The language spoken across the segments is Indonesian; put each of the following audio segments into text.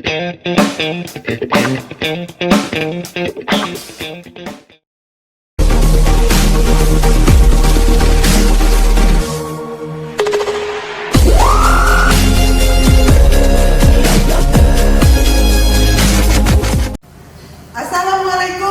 Assalamualaikum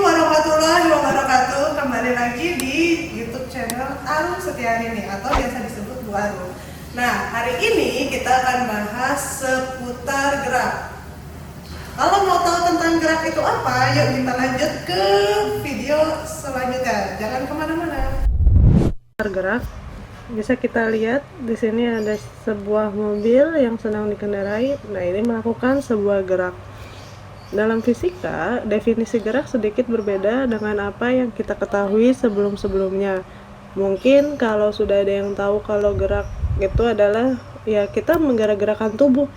warahmatullahi wabarakatuh. Kembali lagi di YouTube channel Arum Setiani nih, atau biasa disebut Bu Arum. Nah, hari ini kita akan bahas seputar gerak. Kalau mau tahu tentang gerak itu apa, yuk kita lanjut ke video selanjutnya. Jangan kemana-mana. Gerak bisa kita lihat di sini ada sebuah mobil yang sedang dikendarai. Nah, ini melakukan sebuah gerak. Dalam fisika, definisi gerak sedikit berbeda dengan apa yang kita ketahui sebelum-sebelumnya. Mungkin kalau sudah ada yang tahu kalau gerak itu adalah ya kita menggerak-gerakkan tubuh.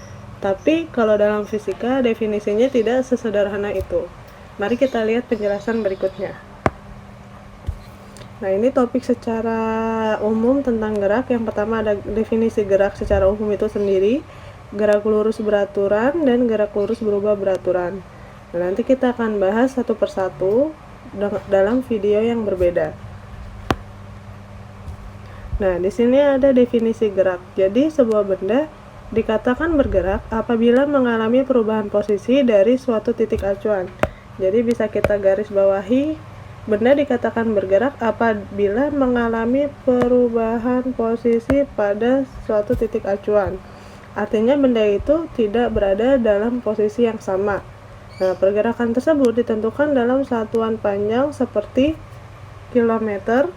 Tapi kalau dalam fisika definisinya tidak sesederhana itu. Mari kita lihat penjelasan berikutnya. Nah, ini topik secara umum tentang gerak. Yang pertama ada definisi gerak secara umum itu sendiri, gerak lurus beraturan, dan gerak lurus berubah beraturan. Nah, nanti kita akan bahas satu persatu dalam video yang berbeda. Nah, di sini ada definisi gerak. Jadi, sebuah benda dikatakan bergerak apabila mengalami perubahan posisi dari suatu titik acuan. Jadi, bisa kita garis bawahi, benda dikatakan bergerak apabila mengalami perubahan posisi pada suatu titik acuan. Artinya benda itu tidak berada dalam posisi yang sama. Nah, pergerakan tersebut ditentukan dalam satuan panjang seperti kilometer,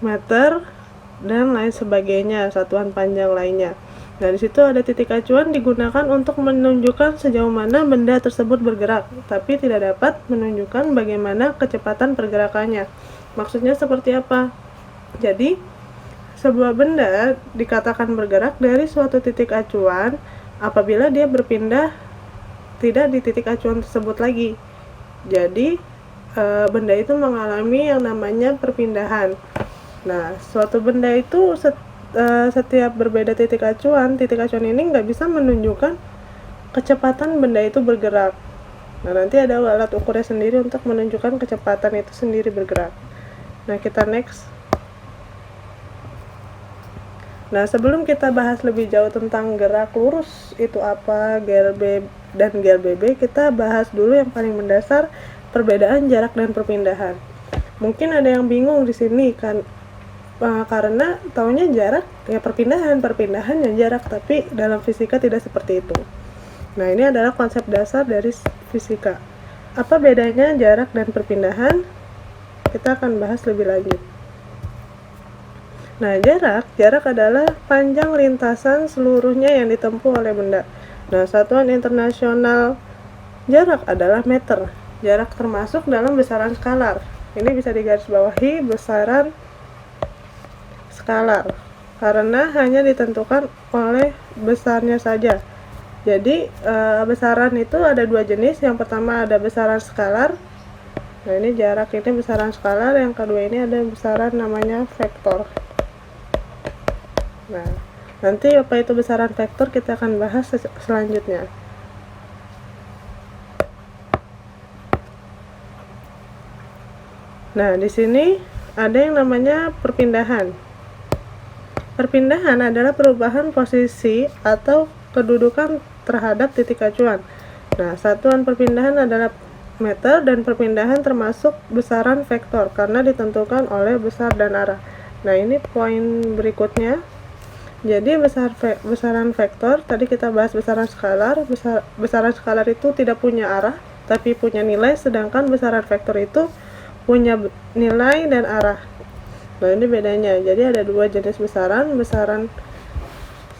meter, dan lain sebagainya, satuan panjang lainnya. Nah, di situ ada titik acuan digunakan untuk menunjukkan sejauh mana benda tersebut bergerak, tapi tidak dapat menunjukkan bagaimana kecepatan pergerakannya. Maksudnya seperti apa? Jadi, sebuah benda dikatakan bergerak dari suatu titik acuan apabila dia berpindah tidak di titik acuan tersebut lagi. Jadi, benda itu mengalami yang namanya perpindahan. Nah, suatu benda itu setiap berbeda titik acuan ini nggak bisa menunjukkan kecepatan benda itu bergerak. Nah, nanti ada alat ukurnya sendiri untuk menunjukkan kecepatan itu sendiri bergerak. Nah, kita next. Nah, sebelum kita bahas lebih jauh tentang gerak lurus itu apa, GLB dan GLBB, kita bahas dulu yang paling mendasar, perbedaan jarak dan perpindahan. Mungkin ada yang bingung di sini kan, karena taunya jarak ya perpindahan ya jarak, tapi dalam fisika tidak seperti itu. Nah, ini adalah konsep dasar dari fisika. Apa bedanya jarak dan perpindahan? Kita akan bahas lebih lanjut. Nah, jarak adalah panjang lintasan seluruhnya yang ditempuh oleh benda. Nah, satuan internasional jarak adalah meter. Jarak termasuk dalam besaran skalar. Ini bisa digarisbawahi besaran skalar karena hanya ditentukan oleh besarnya saja. Jadi, besaran itu ada dua jenis. Yang pertama ada besaran skalar. Nah, ini jarak ini besaran skalar. Yang kedua ini ada besaran namanya vektor. Nah, nanti apa itu besaran vektor kita akan bahas selanjutnya. Nah, di sini ada yang namanya perpindahan. Perpindahan adalah perubahan posisi atau kedudukan terhadap titik acuan. Nah, satuan perpindahan adalah meter dan perpindahan termasuk besaran vektor karena ditentukan oleh besar dan arah. Nah, ini poin berikutnya. Jadi besaran vektor, tadi kita bahas besaran skalar. Besaran skalar itu tidak punya arah, tapi punya nilai, sedangkan besaran vektor itu punya nilai dan arah. Nah, ini bedanya. Jadi ada dua jenis besaran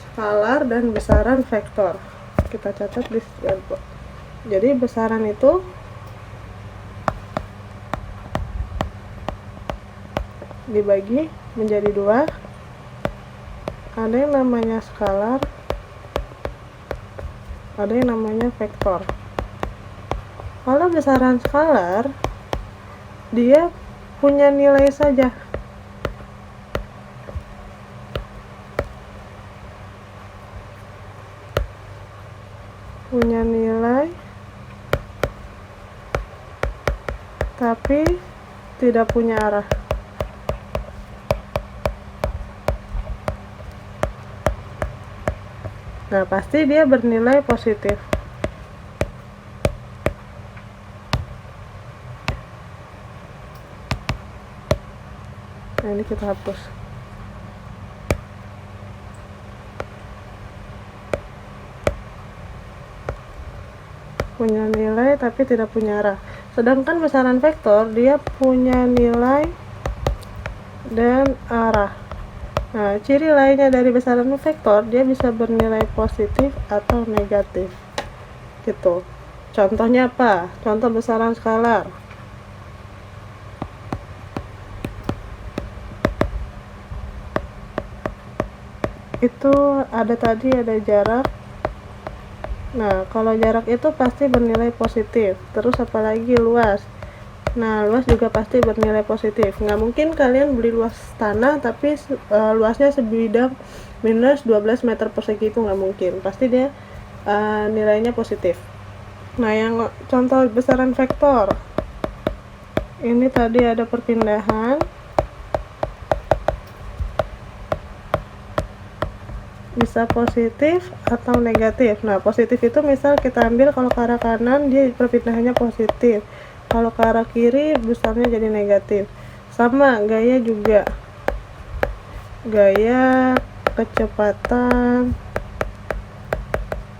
skalar dan besaran vektor. Kita catat di sini. Jadi besaran itu dibagi menjadi dua. Ada yang namanya skalar, ada yang namanya vektor. Kalau besaran skalar, dia punya nilai saja. punya nilai tapi tidak punya arah. Nah, pasti dia bernilai positif. Nah, ini kita hapus. Punya nilai tapi tidak punya arah. Sedangkan besaran vektor dia punya nilai dan arah. Nah, ciri lainnya dari besaran vektor, dia bisa bernilai positif atau negatif. Gitu. Contohnya apa? Contoh besaran skalar. Itu ada jarak. Nah, kalau jarak itu pasti bernilai positif. Terus apalagi luas. Nah, luas juga pasti bernilai positif. Nggak mungkin kalian beli luas tanah tapi luasnya sebidang minus 12 meter persegi, itu nggak mungkin. Pasti dia nilainya positif. Nah, yang contoh besaran vektor. Ini tadi ada perpindahan. Bisa positif atau negatif. Nah, positif itu misal kita ambil kalau ke arah kanan dia perpindahannya positif. Kalau ke arah kiri besarnya jadi negatif. Sama gaya juga. Gaya, kecepatan,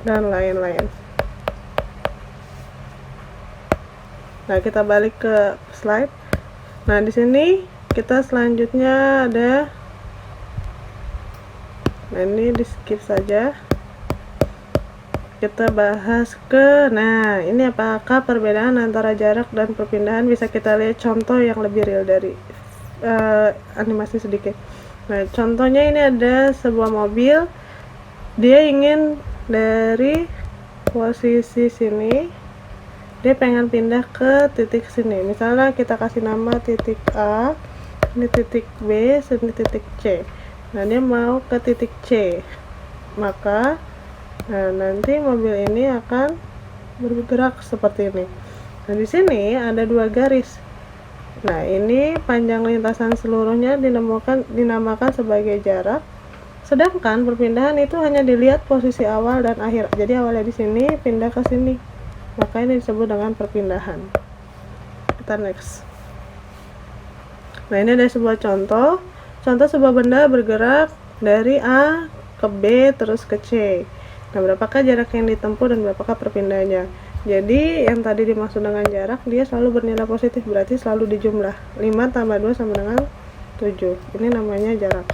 dan lain-lain. Nah, kita balik ke slide. Nah, di sini kita selanjutnya ada. Nah, ini di skip saja. Kita bahas ke, nah ini apakah perbedaan antara jarak dan perpindahan. Bisa kita lihat contoh yang lebih real dari animasi sedikit. Nah, contohnya ini ada sebuah mobil, dia ingin dari posisi sini, dia pengen pindah ke titik sini. Misalnya kita kasih nama titik A, ini titik B, sini titik C. Nah, dia mau ke titik C, maka nanti mobil ini akan bergerak seperti ini. Nah, di sini ada dua garis. Nah, ini panjang lintasan seluruhnya dinamakan sebagai jarak. Sedangkan perpindahan itu hanya dilihat posisi awal dan akhir. Jadi awalnya di sini, pindah ke sini. Maka ini disebut dengan perpindahan. Kita next. Nah, ini ada sebuah contoh. Contoh sebuah benda bergerak dari A ke B terus ke C. Nah, berapakah jarak yang ditempuh dan berapakah perpindahannya? Jadi, yang tadi dimaksud dengan jarak, dia selalu bernilai positif, berarti selalu dijumlah. 5 tambah 2 sama dengan 7. Ini namanya jarak.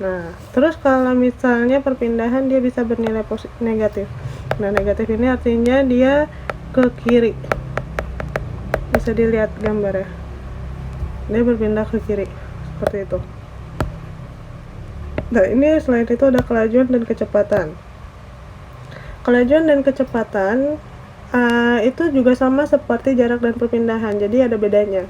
Nah, terus kalau misalnya perpindahan dia bisa bernilai negatif. Nah, negatif ini artinya dia ke kiri. Bisa dilihat gambarnya. Dia berpindah ke kiri. Seperti itu. Nah, ini selain itu ada kelajuan dan kecepatan. Kelajuan dan kecepatan itu juga sama seperti jarak dan perpindahan, jadi ada bedanya.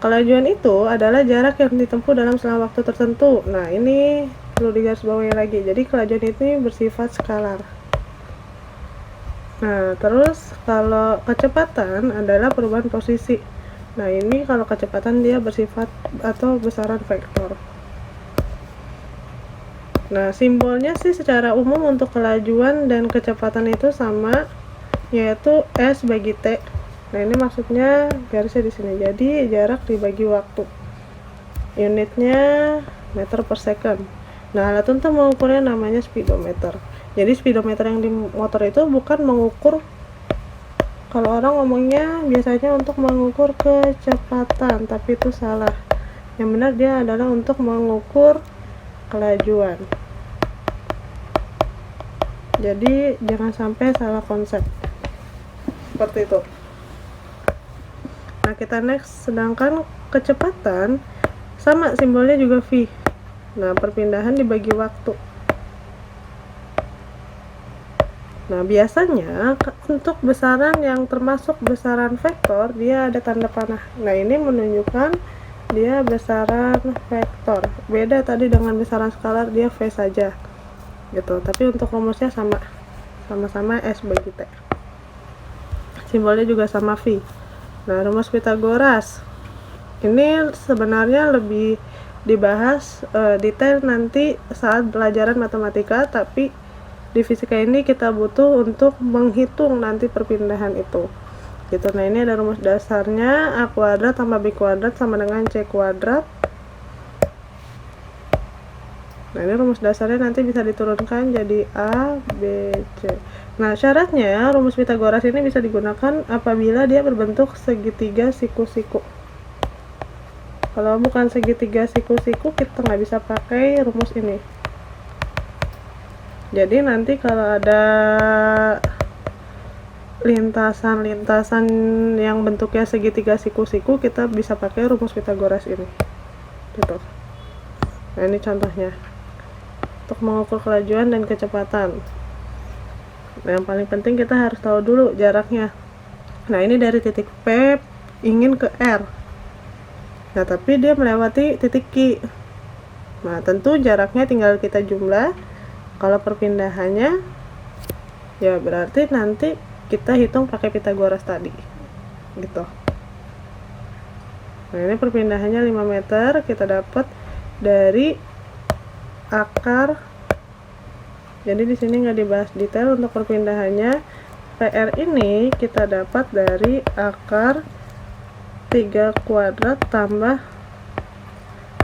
Kelajuan itu adalah jarak yang ditempuh dalam selang waktu tertentu. Nah, ini perlu digarisbawahi lagi. Jadi kelajuan itu bersifat skalar. Nah, terus kalau kecepatan adalah perubahan posisi. Nah, ini kalau kecepatan dia bersifat atau besaran vektor. Nah, simbolnya sih secara umum untuk kelajuan dan kecepatan itu sama, yaitu S bagi T. Nah, ini maksudnya garisnya di sini. Jadi jarak dibagi waktu. Unitnya meter per second. Nah, alat untuk mengukurnya namanya speedometer. Jadi speedometer yang di motor itu bukan mengukur, kalau orang ngomongnya biasanya untuk mengukur kecepatan, tapi itu salah. Yang benar dia adalah untuk mengukur kelajuan. Jadi jangan sampai salah konsep. Seperti itu. Nah, kita next. Sedangkan kecepatan sama simbolnya juga V. Nah, perpindahan dibagi waktu. Nah, biasanya untuk besaran yang termasuk besaran vektor dia ada tanda panah. Nah, ini menunjukkan dia besaran vektor. Beda tadi dengan besaran skalar, dia V saja. gitu. Tapi untuk rumusnya sama-sama S bagi T. Simbolnya juga sama V. Nah, rumus Pitagoras ini sebenarnya lebih dibahas detail nanti saat pelajaran matematika, tapi di fisika ini kita butuh untuk menghitung nanti perpindahan itu gitu. Nah, ini ada rumus dasarnya, A kuadrat tambah B kuadrat sama dengan C kuadrat. Nah, ini rumus dasarnya nanti bisa diturunkan jadi A, B, C. Nah, syaratnya rumus Pitagoras ini bisa digunakan apabila dia berbentuk segitiga siku-siku. Kalau bukan segitiga siku-siku, kita nggak bisa pakai rumus ini. Jadi nanti kalau ada lintasan-lintasan yang bentuknya segitiga siku-siku, kita bisa pakai rumus Pitagoras ini. Gitu. Nah, ini contohnya. Untuk mengukur kelajuan dan kecepatan. Nah, yang paling penting kita harus tahu dulu jaraknya. Nah, ini dari titik P ingin ke R. Nah, tapi dia melewati titik Q. Nah, tentu jaraknya tinggal kita jumlah. Kalau perpindahannya, ya berarti nanti kita hitung pakai Pitagoras tadi. Gitu. Nah, ini perpindahannya 5 meter. Kita dapat dari akar. Jadi di sini nggak dibahas detail untuk perpindahannya. PR ini kita dapat dari akar 3 kuadrat tambah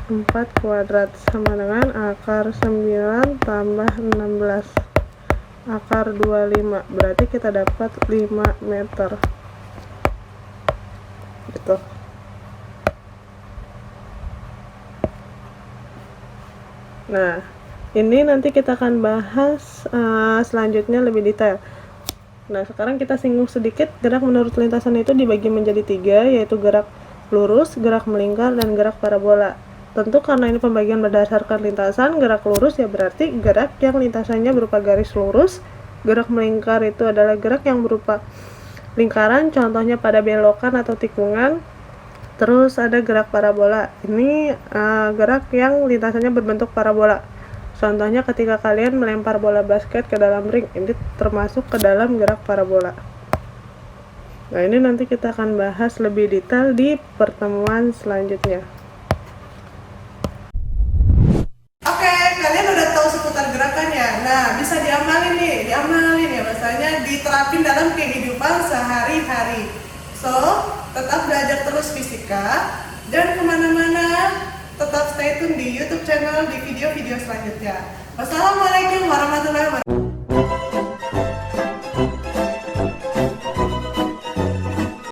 4 kuadrat sama dengan akar 9 tambah 16 akar 25. Berarti kita dapat 5 meter. Gitu. Nah, ini nanti kita akan bahas selanjutnya lebih detail. Nah, sekarang kita singgung sedikit gerak menurut lintasan itu dibagi menjadi 3, yaitu gerak lurus, gerak melingkar, dan gerak parabola. Tentu karena ini pembagian berdasarkan lintasan, gerak lurus ya berarti gerak yang lintasannya berupa garis lurus. Gerak melingkar itu adalah gerak yang berupa lingkaran, contohnya pada belokan atau tikungan. Terus ada gerak parabola. Ini gerak yang lintasannya berbentuk parabola. Contohnya ketika kalian melempar bola basket ke dalam ring, ini termasuk ke dalam gerak parabola. Nah, ini nanti kita akan bahas lebih detail di pertemuan selanjutnya. Oke, kalian udah tahu seputar gerakannya. Nah, bisa diamalin ya, misalnya diterapin dalam kehidupan sehari-hari. So, tetap belajar terus fisika dan kemana-mana, tetap stay tune di YouTube channel di video-video selanjutnya. Wassalamualaikum warahmatullahi wabarakatuh.